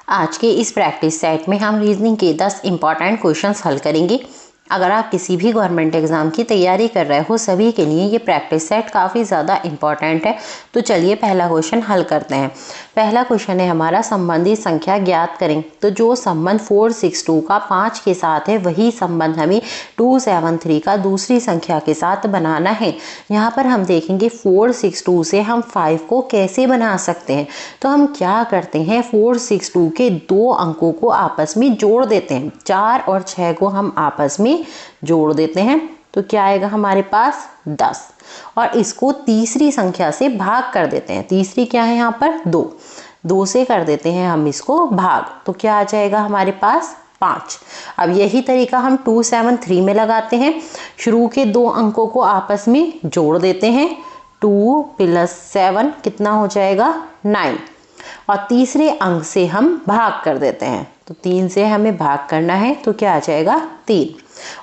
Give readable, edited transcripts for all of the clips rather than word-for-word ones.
आज के इस प्रैक्टिस सेट में हम रीजनिंग के 10 इंपॉर्टेंट क्वेश्चंस हल करेंगे। अगर आप किसी भी गवर्नमेंट एग्जाम की तैयारी कर रहे हो सभी के लिए ये प्रैक्टिस सेट काफ़ी ज़्यादा इंपॉर्टेंट है। तो चलिए पहला क्वेश्चन हल करते हैं। पहला क्वेश्चन है हमारा, संबंधित संख्या ज्ञात करें। तो जो संबंध 462 का 5 के साथ है वही संबंध हमें 273 का दूसरी संख्या के साथ बनाना है। यहाँ पर हम देखेंगे 462 से हम 5 को कैसे बना सकते हैं। तो हम क्या करते हैं, 462 के दो अंकों को आपस में जोड़ देते हैं। 4 और 6 को हम आपस में जोड़ देते हैं तो क्या आएगा हमारे पास 10, और इसको तीसरी संख्या से भाग कर देते हैं। तीसरी क्या है यहाँ पर 2 से कर देते हैं हम इसको भाग, तो क्या आ जाएगा हमारे पास 5। अब यही तरीका हम 273 में लगाते हैं। शुरू के दो अंकों को आपस में जोड़ देते हैं। 2 + 7 कितना हो जाएगा 9, और तीसरे अंक से हम भाग कर देते हैं। तो 3 से हमें भाग करना है तो क्या आ जाएगा 3।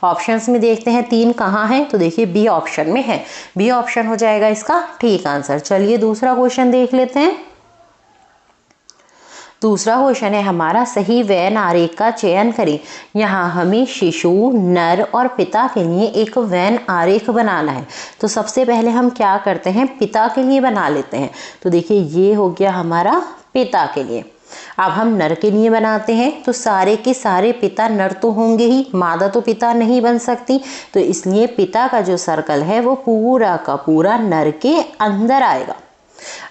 ऑप्शंस में देखते हैं 3 कहाँ है, तो देखिए बी ऑप्शन में है। बी ऑप्शन हो जाएगा इसका ठीक आंसर। चलिए दूसरा क्वेश्चन देख लेते हैं। दूसरा क्वेश्चन है हमारा, सही वैन आरेख का चयन करें। यहाँ हमें शिशु, नर और पिता के लिए एक वैन आरेख बनाना है। तो सबसे पहले हम क्या करते हैं, पिता के लिए बना लेते हैं। तो देखिए ये हो गया हमारा पिता के लिए। अब हम नर के लिए बनाते हैं। तो सारे के सारे पिता नर तो होंगे ही, मादा तो पिता नहीं बन सकती। तो इसलिए पिता का जो सर्कल है वो पूरा का पूरा नर के अंदर आएगा।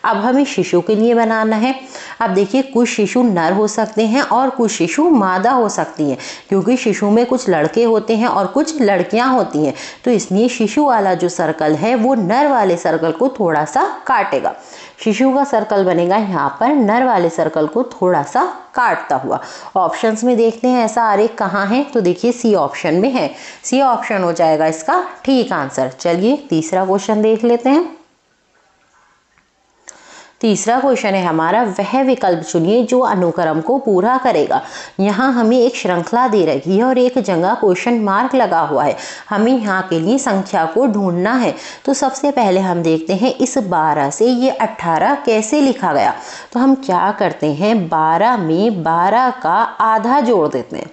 अब हमें शिशु के लिए बनाना है। अब देखिए कुछ शिशु नर हो सकते हैं और कुछ शिशु मादा हो सकती हैं, क्योंकि शिशु में कुछ लड़के होते हैं और कुछ लड़कियां होती हैं। तो इसलिए शिशु वाला जो सर्कल है वो नर वाले सर्कल को थोड़ा सा काटेगा। शिशु का सर्कल बनेगा यहाँ पर नर वाले सर्कल को थोड़ा सा काटता हुआ। ऑप्शंस में देखते हैं ऐसा आरेख कहाँ है, तो देखिए सी ऑप्शन में है। सी ऑप्शन हो जाएगा इसका ठीक आंसर। चलिए तीसरा क्वेश्चन देख लेते हैं। तीसरा क्वेश्चन है हमारा, वह विकल्प चुनिए जो अनुक्रम को पूरा करेगा। यहाँ हमें एक श्रृंखला दे रखी है और एक जगह क्वेश्चन मार्क लगा हुआ है। हमें यहाँ के लिए संख्या को ढूंढना है। तो सबसे पहले हम देखते हैं इस 12 से ये 18 कैसे लिखा गया। तो हम क्या करते हैं, 12 में 12 का आधा जोड़ देते हैं,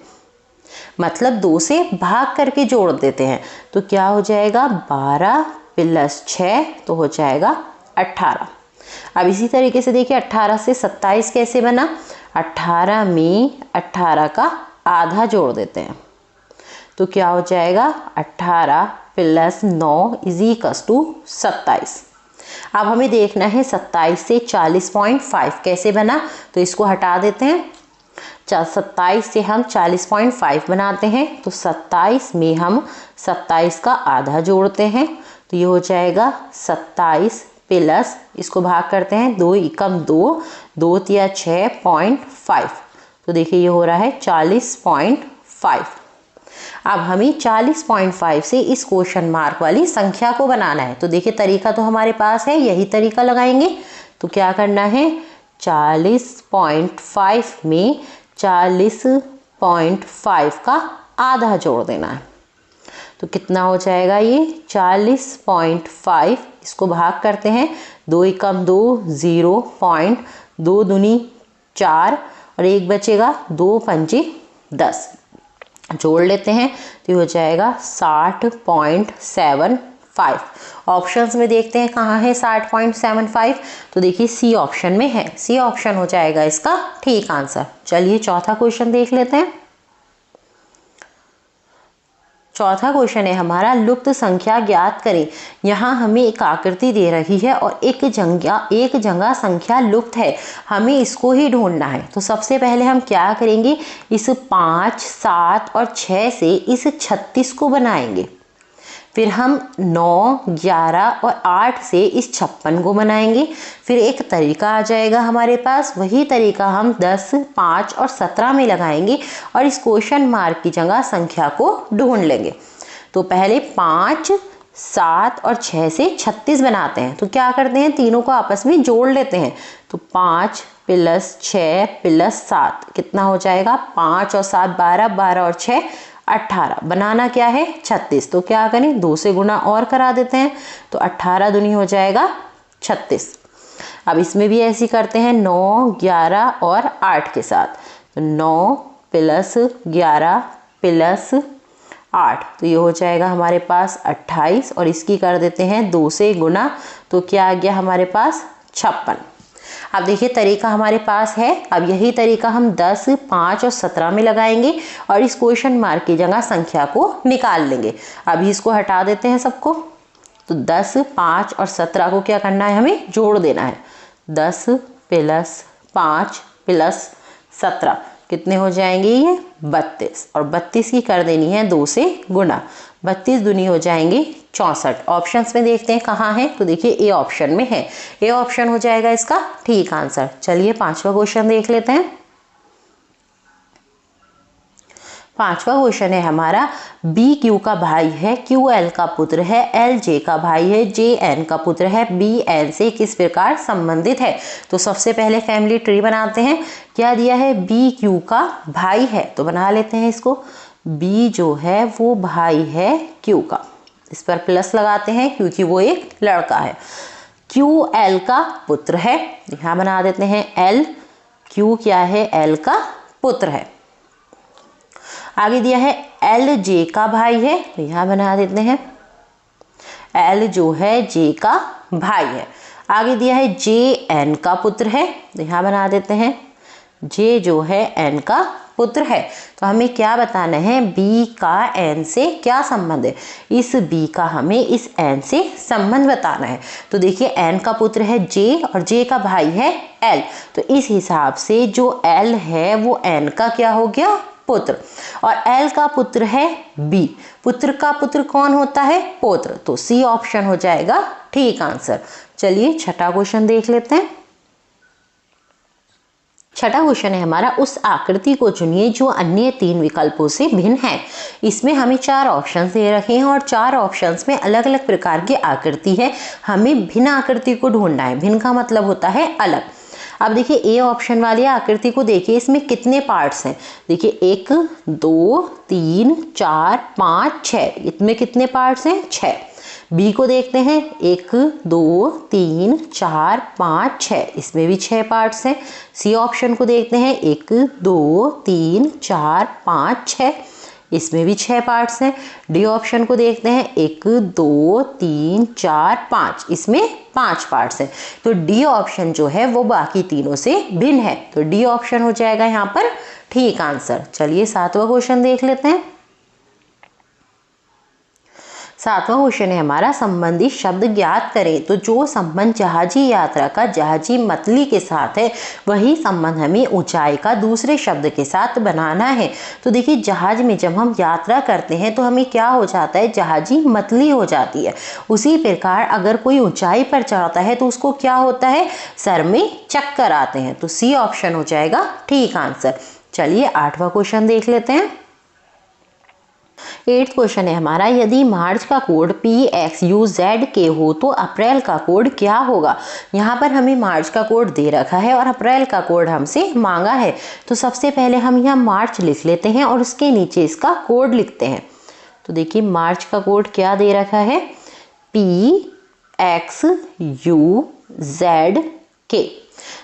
मतलब 2 से भाग करके जोड़ देते हैं। तो क्या हो जाएगा 12 + 6 तो हो जाएगा 18। अब इसी तरीके से देखिए 18 से 27 कैसे बना। 18 में 18 का आधा जोड़ देते हैं तो क्या हो जाएगा 18 + 9 = 27। अब हमें देखना है 27 से 40.5 कैसे बना। तो इसको हटा देते हैं। 27 से हम 40.5 बनाते हैं। तो 27 में हम 27 का आधा जोड़ते हैं तो ये हो जाएगा 27 प्लस इसको भाग करते हैं 2 × 2, 2 × 6.5। तो देखिए ये हो रहा है 40.5। अब हमें 40.5 से इस क्वेश्चन मार्क वाली संख्या को बनाना है। तो देखिए तरीका तो हमारे पास है, यही तरीका लगाएंगे। तो क्या करना है, 40.5 में 40.5 का आधा जोड़ देना है। तो कितना हो जाएगा ये 40.5, इसको भाग करते हैं 2 × 2, 0.2 दूनी 4 और 1 बचेगा, 2 × 5 10 जोड़ लेते हैं तो ये हो जाएगा 60.75। ऑप्शंस में देखते हैं कहाँ है 60.75। तो देखिए सी ऑप्शन में है। सी ऑप्शन हो जाएगा इसका ठीक आंसर। चलिए चौथा क्वेश्चन देख लेते हैं। चौथा क्वेश्चन है हमारा, लुप्त संख्या ज्ञात करें। यहाँ हमें एक आकृति दे रही है और एक जगह संख्या लुप्त है, हमें इसको ही ढूंढना है। तो सबसे पहले हम क्या करेंगे, इस 5, 7 और 6 से इस 36 को बनाएंगे। फिर हम 9, 11 और 8 से इस 56 को बनाएंगे। फिर एक तरीका आ जाएगा हमारे पास, वही तरीका हम 10, 5 और 17 में लगाएंगे और इस क्वेश्चन मार्क की जगह संख्या को ढूंढ लेंगे। तो पहले 5, 7 और 6 से 36 बनाते हैं। तो क्या करते हैं, तीनों को आपस में जोड़ लेते हैं। तो 5 + 6 + 7 कितना हो जाएगा, 5 और 7 12, 12 और 6 18। बनाना क्या है 36। तो क्या करें, 2 से गुणा और करा देते हैं। तो 18 दूनी हो जाएगा 36। अब इसमें भी ऐसे करते हैं 9, 11 और 8 के साथ। तो 9 प्लस 11 प्लस 8, तो ये हो जाएगा हमारे पास 28 और इसकी कर देते हैं 2 से गुना, तो क्या आ गया हमारे पास 56। अब देखिए तरीका हमारे पास है। अब यही तरीका हम 10, 5 और 17 में लगाएंगे और इस क्वेश्चन मार्क की जगह संख्या को निकाल लेंगे। अभी इसको हटा देते हैं सबको। तो 10, 5 और 17 को क्या करना है, हमें जोड़ देना है। 10 प्लस 5 प्लस 17 कितने हो जाएंगे, ये 32 और 32 की कर देनी है 2 से गुना। 32 दूनी हो जाएंगे 64। ऑप्शंस में देखते हैं कहाँ है, तो देखिए ए ऑप्शन में है। ए ऑप्शन हो जाएगा इसका ठीक आंसर। चलिए 5वां क्वेश्चन देख लेते हैं। 5वां क्वेश्चन है हमारा, बी क्यू का भाई है, क्यू एल का पुत्र है, एल जे का भाई है, जे एन का पुत्र है, बी एन से किस प्रकार संबंधित है। तो सबसे पहले फैमिली ट्री बनाते हैं। क्या दिया है, बी क्यू का भाई है, तो बना लेते हैं इसको। बी जो है वो भाई है क्यू का, इस पर प्लस लगाते हैं क्योंकि वो एक लड़का है। क्यू एल का पुत्र है, यहाँ बना देते हैं एल। क्यू क्या है, एल का पुत्र है। आगे दिया है एल जे का भाई है, तो यहाँ बना देते हैं एल जो है जे का भाई है। आगे दिया है जे एन का पुत्र है, तो यहाँ बना देते हैं जे जो है एन का पुत्र है। तो हमें क्या बताना है, बी का एन से क्या संबंध है, इस बी का हमें इस एन से संबंध बताना है। तो देखिए एन का पुत्र है जे और जे का भाई है एल, तो इस हिसाब से जो एल है वो एन का क्या हो गया, पुत्र, और एल का पुत्र है बी। पुत्र का पुत्र कौन होता है, पौत्र, तो सी ऑप्शन हो जाएगा ठीक आंसर। चलिए 6वां क्वेश्चन देख लेते हैं। 6वां क्वेश्चन है हमारा, उस आकृति को चुनिए जो अन्य 3 विकल्पों से भिन्न है। इसमें हमें 4 ऑप्शन दे रखे हैं और 4 ऑप्शंस में अलग अलग प्रकार की आकृति है। हमें भिन्न आकृति को ढूंढना है। भिन्न का मतलब होता है अलग। अब देखिए ए ऑप्शन वाली आकृति को देखिए, इसमें कितने पार्ट्स हैं। देखिए 1, 2, 3, 4, 5, 6, इसमें कितने पार्ट्स हैं, 6। बी को देखते हैं 1, 2, 3, 4, 5, 6, इसमें भी 6 पार्ट्स हैं। सी ऑप्शन को देखते हैं 1, 2, 3, 4, 5, 6, इसमें भी 6 पार्ट्स हैं। डी ऑप्शन को देखते हैं 1, 2, 3, 4, 5, इसमें 5 पार्ट्स हैं। तो डी ऑप्शन जो है वो बाकी तीनों से भिन्न है, तो डी ऑप्शन हो जाएगा यहाँ पर ठीक आंसर। चलिए 7वां क्वेश्चन देख लेते हैं। 7वां क्वेश्चन है हमारा, संबंधित शब्द ज्ञात करें। तो जो संबंध जहाजी यात्रा का जहाजी मतली के साथ है, वही संबंध हमें ऊंचाई का दूसरे शब्द के साथ बनाना है। तो देखिए जहाज में जब हम यात्रा करते हैं तो हमें क्या हो जाता है, जहाजी मतली हो जाती है। उसी प्रकार अगर कोई ऊंचाई पर चढ़ता है तो उसको क्या होता है, सर में चक्कर आते हैं। तो सी ऑप्शन हो जाएगा ठीक आंसर। चलिए 8वां क्वेश्चन देख लेते हैं। 8th क्वेश्चन है हमारा, यदि मार्च का कोड PXUZK हो तो अप्रैल का कोड क्या होगा। यहाँ पर हमें मार्च का कोड दे रखा है और अप्रैल का कोड हमसे मांगा है। तो सबसे पहले हम यहाँ मार्च लिख लेते हैं और उसके नीचे इसका कोड लिखते हैं। तो देखिए मार्च का कोड क्या दे रखा है, PXUZK।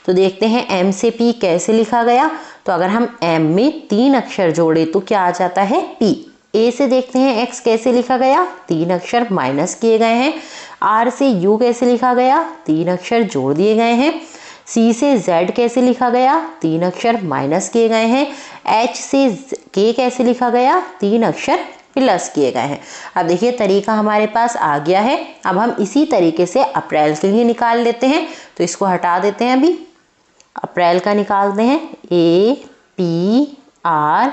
तो देखते हैं M से P कैसे लिखा गया। तो अगर हम M में 3 अक्षर जोड़े तो क्या आ जाता है, P। ए से देखते हैं X कैसे लिखा गया, 3 अक्षर माइनस किए गए हैं। R से U कैसे लिखा गया, 3 अक्षर जोड़ दिए गए हैं। C से Z कैसे लिखा गया, 3 अक्षर माइनस किए गए हैं। H से K कैसे लिखा गया, 3 अक्षर प्लस किए गए हैं। अब देखिए तरीका हमारे पास आ गया है। अब हम इसी तरीके से अप्रैल के लिए निकाल लेते हैं। तो इसको हटा देते हैं। अभी अप्रैल का निकालते हैं, APRIL।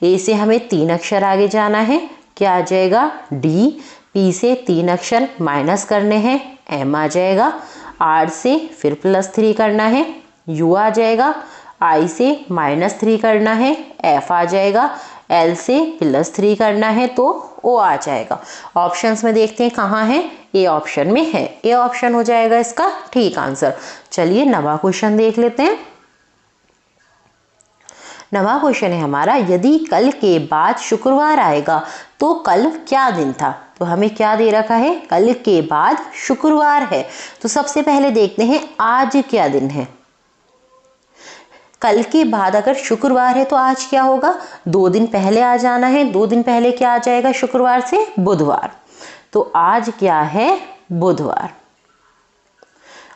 ए से हमें 3 अक्षर आगे जाना है, क्या आ जाएगा, डी। पी से 3 अक्षर माइनस करने हैं, एम आ जाएगा। आर से फिर +3 करना है, यू आ जाएगा। आई से -3 करना है, एफ आ जाएगा। एल से +3 करना है तो ओ आ जाएगा। ऑप्शंस में देखते हैं कहाँ है, ए ऑप्शन में है। ए ऑप्शन हो जाएगा इसका ठीक आंसर। चलिए 9वां क्वेश्चन देख लेते हैं। 9वां क्वेश्चन है हमारा, यदि कल के बाद शुक्रवार आएगा तो कल क्या दिन था। तो हमें क्या दे रखा है, कल के बाद शुक्रवार है। तो सबसे पहले देखते हैं आज क्या दिन है। कल के बाद अगर शुक्रवार है तो आज क्या होगा, 2 दिन पहले आ जाना है। 2 दिन पहले क्या आ जाएगा शुक्रवार से, बुधवार। तो आज क्या है, बुधवार।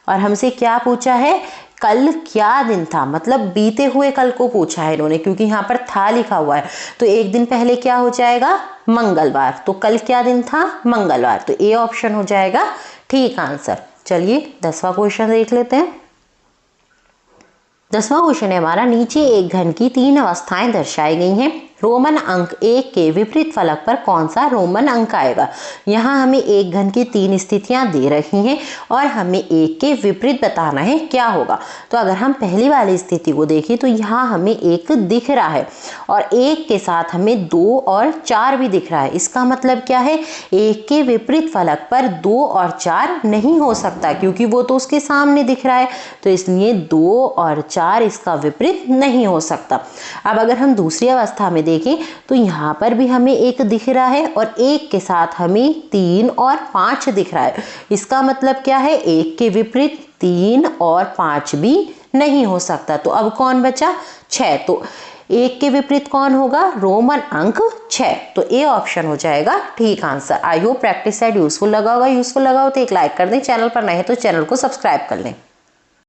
और हमसे क्या पूछा है, कल क्या दिन था, मतलब बीते हुए कल को पूछा है इन्होंने, क्योंकि यहाँ पर था लिखा हुआ है। तो 1 दिन पहले क्या हो जाएगा, मंगलवार। तो कल क्या दिन था, मंगलवार। तो ए ऑप्शन हो जाएगा ठीक आंसर। चलिए 10वां क्वेश्चन देख लेते हैं। 10वां क्वेश्चन है हमारा, नीचे एक घन की 3 अवस्थाएं दर्शाई गई हैं। रोमन अंक 1 के विपरीत फलक पर कौन सा रोमन अंक आएगा। यहाँ हमें एक घन की 3 स्थितियां दे रही हैं और हमें एक के विपरीत बताना है क्या होगा। तो अगर हम पहली वाली स्थिति को देखें तो यहाँ हमें 1 दिख रहा है और 1 के साथ हमें 2 और 4 भी दिख रहा है। इसका मतलब क्या है, 1 के विपरीत फलक पर 2 और 4 नहीं हो सकता, क्योंकि वो तो उसके सामने दिख रहा है। तो इसलिए 2 और 4 इसका विपरीत नहीं हो सकता। अब अगर हम दूसरी अवस्था में देखें तो यहाँ पर भी हमें 1 दिख रहा है और 1 के साथ हमें 3 और 5 दिख रहा है। इसका मतलब क्या है, 1 के विपरीत 3 और 5 भी नहीं हो सकता। तो अब कौन बचा, 6। तो 1 के विपरीत कौन होगा, रोमन अंक 6। तो ए ऑप्शन हो जाएगा ठीक answer. I hope practice set useful लगा होगा। यूजफुल लगा हो तो एक लाइक कर दें, चैनल पर नए हैं तो चैनल को सब्सक्राइब कर लें।